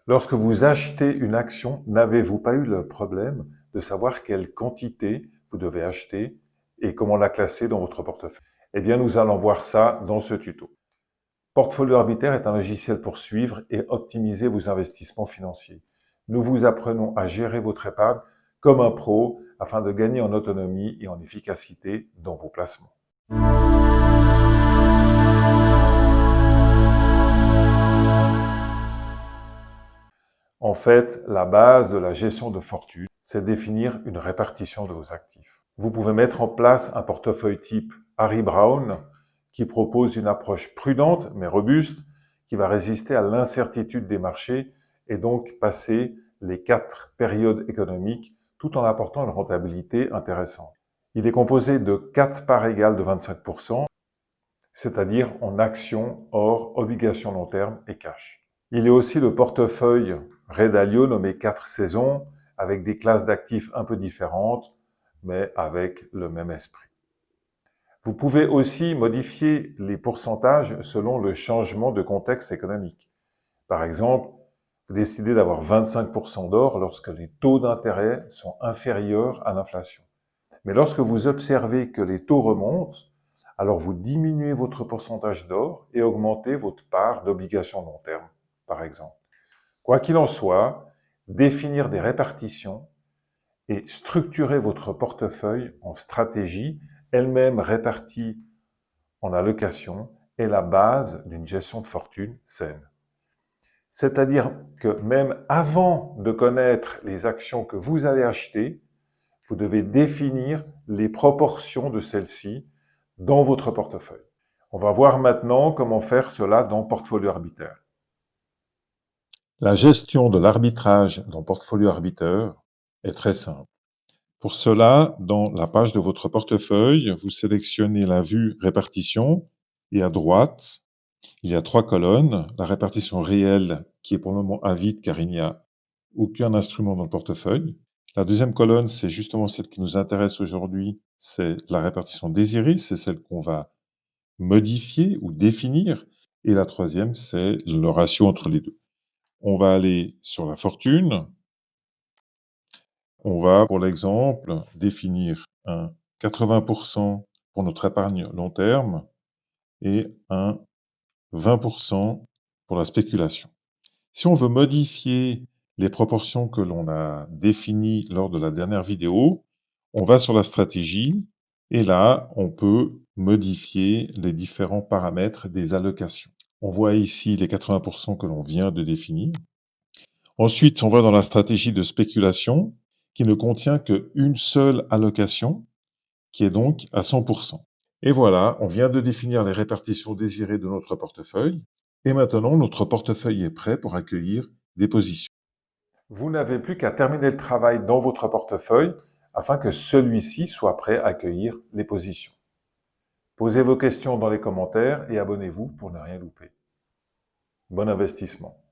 Lorsque vous achetez une action, n'avez-vous pas eu le problème de savoir quelle quantité vous devez acheter et comment la classer dans votre portefeuille? Eh bien, nous allons voir ça dans ce tuto. Portfolio Arbiter est un logiciel pour suivre et optimiser vos investissements financiers. Nous vous apprenons à gérer votre épargne comme un pro afin de gagner en autonomie et en efficacité dans vos placements. En fait, la base de la gestion de fortune, c'est définir une répartition de vos actifs. Vous pouvez mettre en place un portefeuille type Harry Brown qui propose une approche prudente mais robuste qui va résister à l'incertitude des marchés et donc passer les 4 périodes économiques tout en apportant une rentabilité intéressante. Il est composé de 4 parts égales de 25%, c'est-à-dire en actions, or, obligations long terme et cash. Il y a aussi le portefeuille Ray Dalio nommé 4 saisons, avec des classes d'actifs un peu différentes, mais avec le même esprit. Vous pouvez aussi modifier les pourcentages selon le changement de contexte économique. Par exemple, vous décidez d'avoir 25% d'or lorsque les taux d'intérêt sont inférieurs à l'inflation. Mais lorsque vous observez que les taux remontent, alors vous diminuez votre pourcentage d'or et augmentez votre part d'obligations long terme, par exemple. Quoi qu'il en soit, définir des répartitions et structurer votre portefeuille en stratégie, elle-même répartie en allocations, est la base d'une gestion de fortune saine. C'est-à-dire que même avant de connaître les actions que vous allez acheter, vous devez définir les proportions de celles-ci dans votre portefeuille. On va voir maintenant comment faire cela dans Portfolio Arbiter. La gestion de l'arbitrage dans Portfolio Arbiter est très simple. Pour cela, dans la page de votre portefeuille, vous sélectionnez la vue répartition et à droite, il y a 3 colonnes. La répartition réelle qui est pour le moment à vide car il n'y a aucun instrument dans le portefeuille. La deuxième colonne, c'est justement celle qui nous intéresse aujourd'hui, c'est la répartition désirée, c'est celle qu'on va modifier ou définir. Et la troisième, c'est le ratio entre les deux. On va aller sur la fortune. On va, pour l'exemple, définir un 80% pour notre épargne long terme et un 20% pour la spéculation. Si on veut modifier les proportions que l'on a définies lors de la dernière vidéo, on va sur la stratégie et là, on peut modifier les différents paramètres des allocations. On voit ici les 80% que l'on vient de définir. Ensuite, on va dans la stratégie de spéculation qui ne contient qu'une seule allocation qui est donc à 100%. Et voilà, on vient de définir les répartitions désirées de notre portefeuille. Et maintenant, notre portefeuille est prêt pour accueillir des positions. Vous n'avez plus qu'à terminer le travail dans votre portefeuille afin que celui-ci soit prêt à accueillir les positions. Posez vos questions dans les commentaires et abonnez-vous pour ne rien louper. Bon investissement.